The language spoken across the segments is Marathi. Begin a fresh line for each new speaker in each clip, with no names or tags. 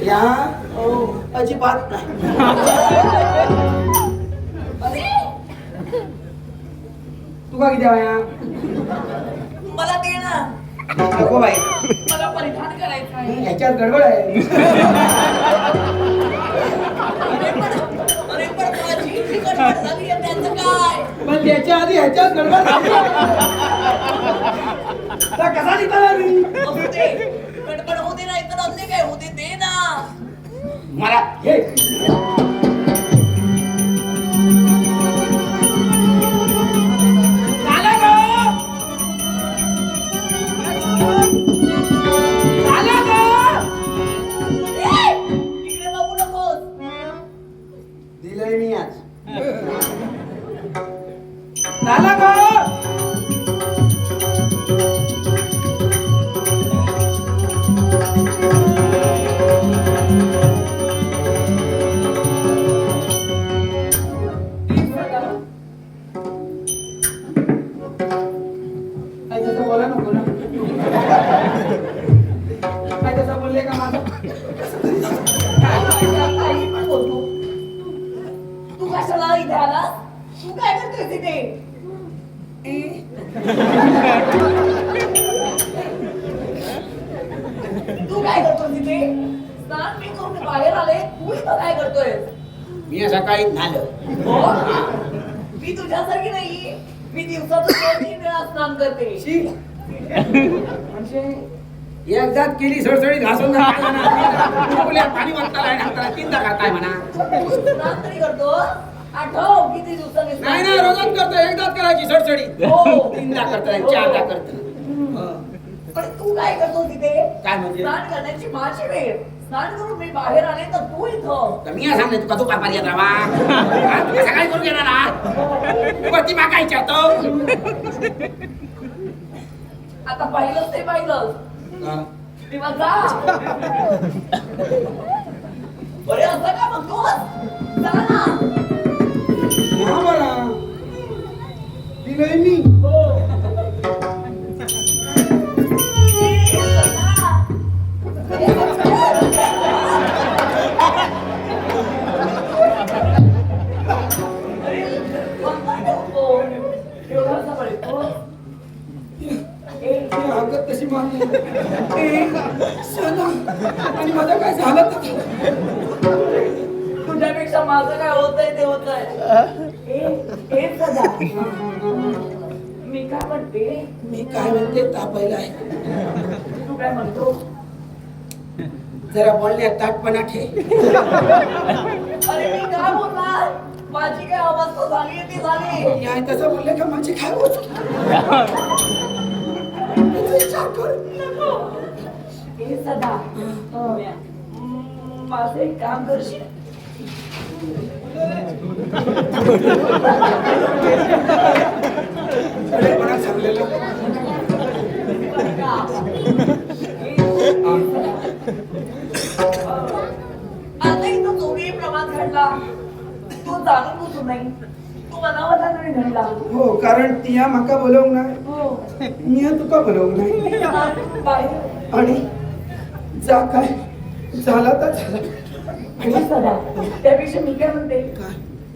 या अजिबात नाही. तू का किती या
मला दे ना.
नको बाई,
मला परिधान करायचं आहे.
ह्याच्यात गडबड आहे.
अरे पण माझी गडबड झाली आहे, त्याचं काय?
पण त्याच्या आधी ह्याच्यात गडबड झाली. तर कसा निघाला मी?
असू दे. गडबड होते नाही तर अन्य काय होते दे ना.
मला हे
इकडे बघू नकोस.
दिलंय मी आज. झाला का? काय तसं बोला नको ना. काय तसं बोलले का माझं?
काही पण बोलतो. तू कशाला इथे आला? तू काय करतोय तिथे? तू काय करतोय तिथे? स्नान मी करून बाहेर आले. तू इथं काय करतोय?
मी सकाळी झालं.
हो? मी तुझ्यासारखी नाही. मी दिवसातून 2-3 वेळा स्नान करते.
म्हणजे एकदाच केली सडसडी घासून पाणी वाटता तीनदा खाताय म्हणा.
स्नान तरी करतो. आठव किती दिवसांनी स्नान
नाही ना, रोजच करतो. एकदाच करायची सडसडी.
हो.
तीनदा करताय, चारदा करतो.
पण तू काय करतो तिथे?
काय म्हणजे?
स्नान करण्याची माझी वेळ. स्नान करून मी बाहेर आले तर तू इथं.
तर मी सांगले तुका तू कापारी येत राहा. सकाळी करून घेणार ना. वरती मागायची तो.
आता पाहिलंच ते पाहिलंच. तेव्हा जा. बरे असं का बघतोस? जा ना.
हा बरा. दिलंय मी. हरकत तशी मानली. आणि माझं काय झालं तर
तुझ्यापेक्षा माझं काय होतंय ते होतंय. मी काय म्हणते?
मी काय म्हणते तापायला आहे.
तू काय म्हणतो?
जरा बोलण्यात ताटपणा ठे.
अरे मी काय बोलणार? माझी काय अवस्था झाली ती झाली.
न्याय तसं बोलले का माझी काय होत. विचार कर.
हे सदा माझं एक काम करशील?
अरे कोणा सांगलेलं.
आता इथं चोरी प्रमाण घडला. तू जाणून बुजून नाही. तू मनावरला नाही घडला.
हो, कारण तिया माका बोलवूक नाही.
हो.
मी तुका बोलवूक नाही.
बाहेर
आणि जा काय झाला तर झाला.
आणि सदा त्यापेक्षा मी काय म्हणते,
काय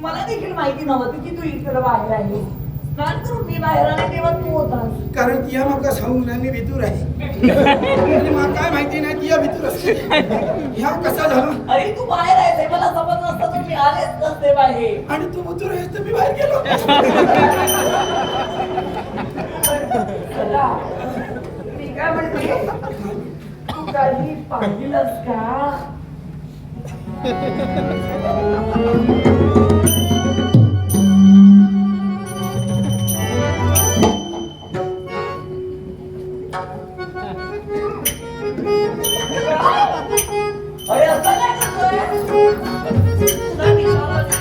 मला देखील माहिती नव्हती की तू इकडे बाहेर आहे. स्नान करून मी बाहेर आले तेव्हा तू होतास.
कारण तिया माका सांगून नाही, मी भितूर आहे. आणि मला काय माहिती नाही तिया भितूर असते. ह्या कसा झाला.
अरे तू बाहेर आहे ते मला समज नसतं तर मी आलेच नसते बाहेर.
आणि तू भितूर आहेस तर मी बाहेर गेलो.
सदा मी काय म्हणते, तू काही पाहिलंस का? अरे असं काय करतोय? तुला विचारलं नाही.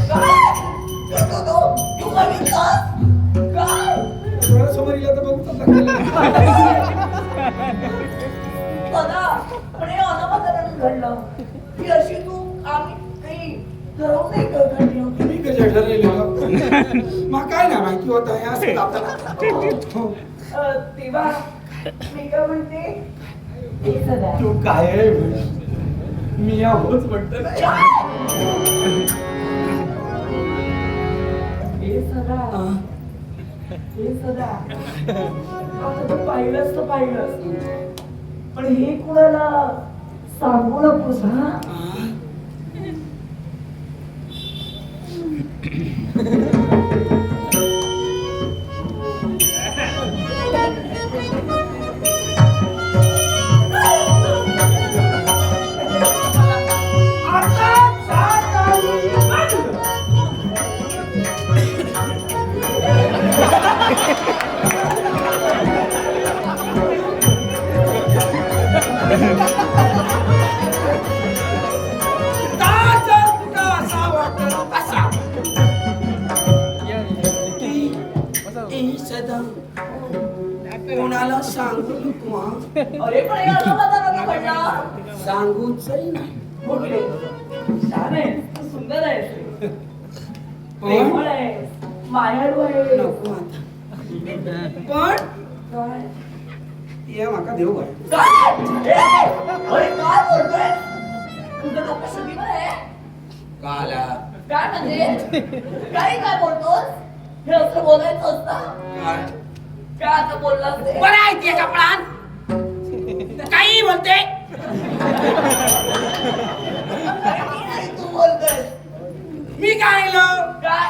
काय? तू बघितलंस? काय?
डोळ्यासमोर इला तर बघू
सदा, पण हे अनामतानं घडलं. ही अशी तू आम्ही काही ठरवून नाही घडली होती.
तुम्ही कशा पहिले ठरलेलं मग काय नाही माहिती होतं हे असं जाताना हो.
तेव्हा मी काय म्हणते हे सदा
तू काय आहे म्हण. मी या होच म्हणतो ना
हे सदा
हा.
हे सदा आता तू पाहिलंच तर पाहिलंच पण हे कुणाला सांगू नकोस हा
हा. कोणाला सांगू नको हा.
अरे पण हे असं बदललं म्हणलं
सांगूच नाही
मोठे छान आहे तू सुंदर आहेस प्रेमळ आहेस मायाळू आहे
नको आता पण
काय
ये माका देऊ काय
काय अरे काय बोलतोय तुझं डोकं शुद्धीवर आहे
काला
काय म्हणजे काय बोलतोस हे असं बोलायचं असतं
काय
काय आता बोललास ते
बरं आहे ते कपडान काही बोलते
अरे मी नाही तू बोलतोय
मी काय ऐकलं
काय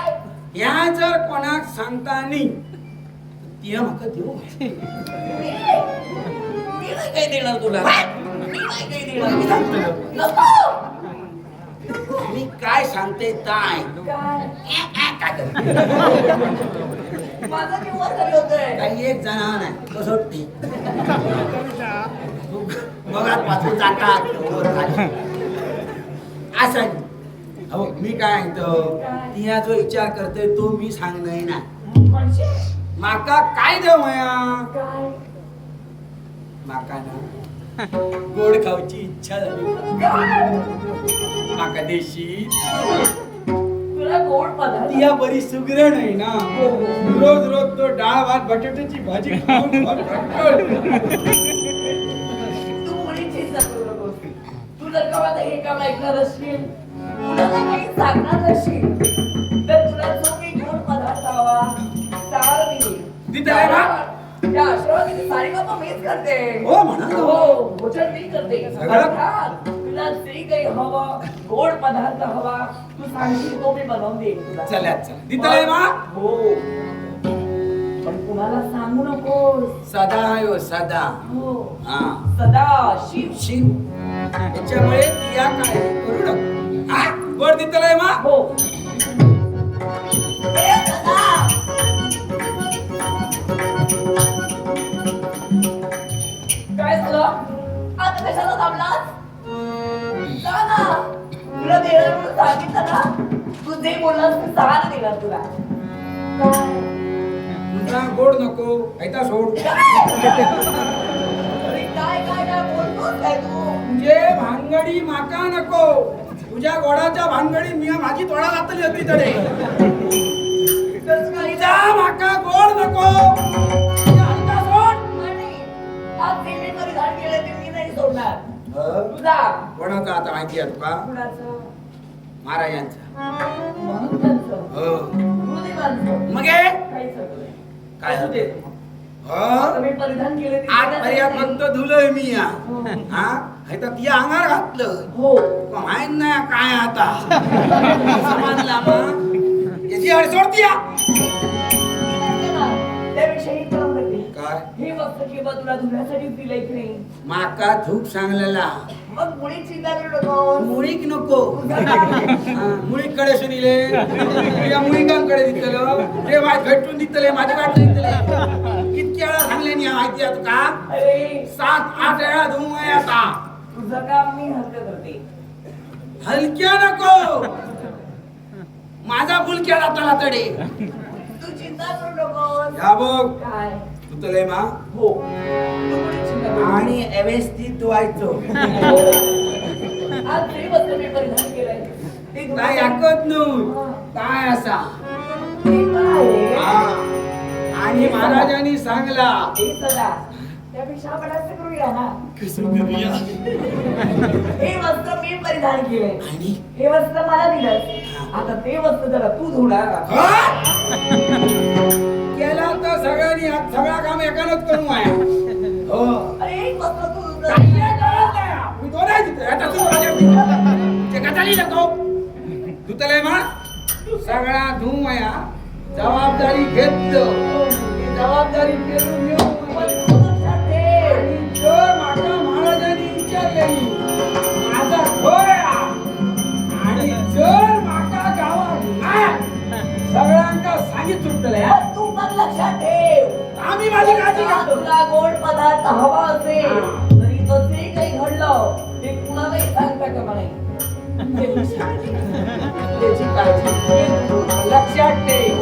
ह्या जर कोणाक सांगता नाही ती माका देऊ काय?
मी नाही काही देणार तुला मी नाही काही देणार
मी सांगतो.
नको
मी काय सांगते काय
काय
काय करते?
माझा किंवा तरी होतोय
काही एक जण नाही तो सोडते बघा पासून जातात वर खाली. असं हो मी काय म्हणतो तिया जो विचार करते तो मी सांगणार ना
म्हणजे
माका काय देऊ माया
काय
माका ना गोड खाऊची इच्छा झाली
काय
माका देशी
तुला गोड पदार्थ
तिया बरी सुगरण आहे ना रोज रोज तो डाळ भात बटाट्याची भाजी खाऊन खाऊन कंटाळलो.
तू मुली चिंता करू नकोस तू जर का माझं हे काम ऐकणार असशील तुला जर काही सांगणार असशील तर तुला जो काही गोड पदार्थ हवा सार मी देईन.
तिथे आहे ना?
त्या आश्रमात सारी कामं मीच करते
हो म्हणा ना.
हो भोजन मी करते
सगळं?
अर्थात तुला जे काही हवं गोड पदार्थ हवा तू सांगशील तो मी बनवून देईन तुला
चला चला तिथं आहे मा
हो पण कुणाला सांगू नकोस
सदा आहे हो, सदा
हो
हा
सदा शिव
शिव त्याच्यामुळे तिया काय करू नको हा वर तिथं आहे मा
हो ए सदा काय झालं आता कशाला थांबलास जा ना तुला देणार म्हणून सांगितलं ना तू जे बोललास ते सहा देणार तुला काय
तुझा गोड नको ऐता सोड
अरे काय काय काय बोलतोस काय तू
म्हणजे भानगडी माका नको तुझ्या गोडाच्या भानगडी मी माझी तोडा घातली होती तडे जा माका गोड नको ऐता सोड
आणि आज जे मी परिधान केलं ते मी नाही सोडणार तुझा
कोणाचा आता माहिती आहे तुका
कुणाचं
महाराजांचा
महंतांचं
हो
गुरुदेवांचं
मग हे?
काही सगळं
काय
असू दे.
हो
आता मी परिधान केलं ते
आज पर्यात म्हणतो धुलोय मी या
हो.
हा आता ती अंगार घातलं
हो
माहित नाही काय आता समजला मग याची अडचण या
मी नाही देणार. त्यापेक्षा हे काम करते
काय
हे वस्त्र केवळ तुला धुण्यासाठी दिलंय की नाही
माका धूप सांगलेला
मग मुळी चिंता करू नको
मुळीक नको मुळीक कडे सुनीले या मुळीकांकडे दिसलं रे वाट भेटून दिसले माझी वाट दिसले कितक्या वेळा सांगले नी माहिती आहे तुका
अरे
7-8 वेळा धुवून आहे आता
तुझं काम मी हलकं करते
हलक्या नको माझा बुलक्या जाताला तडे
तू चिंता करू नको
या बघ
काय
तुतले मा
हो तू मुळी चिंता करू
आणि व्यवस्थित धुवायचो
नको. आज जे वस्त्र मी परिधान केलंय ते
काय
धुण्यासाठी-
ऐकत नू
हा.
काय असा
ते पण आहे.
हा. आणि महाराजांनी सांगला
हे सदा त्यापेक्षा आपण असं करूया ना,
कसं करूया?
हे वस्त्र मी परिधान केलंय
आणि
हे वस्त्र मला दिलं, आता ते वस्त्र जरा तू धुणार.
हा? केला तर सगळ्यांनी सगळा काम एकानच करू आहे. हो.
अरे एक वस्त्र तू धुतलं.
काही नाही करत नाही. मी दोन आहे तिथे. आता तू माझ्या ते कटाली नको. धुतलंय मग सगळा धुवया जबाबदारी घेतलं. ही जबाबदारी पेरून घेऊ.
तू लक्षात ठेव.
आणि जर माका महाराजांनी विचारलेली माझा खोया आणि जर माका गावात नाही सगळ्यांका सांगित सुटलंय
पण तू पण लक्षात ठेव,
आम्ही माझी काळजी
तुला
घेतो.
तुला गोड पदार्थ हवा असेल तरी तो जे काही घडलं ते कुणालाही सांगता कामा नये.
त्याची काळजी घे. लक्षात ठेव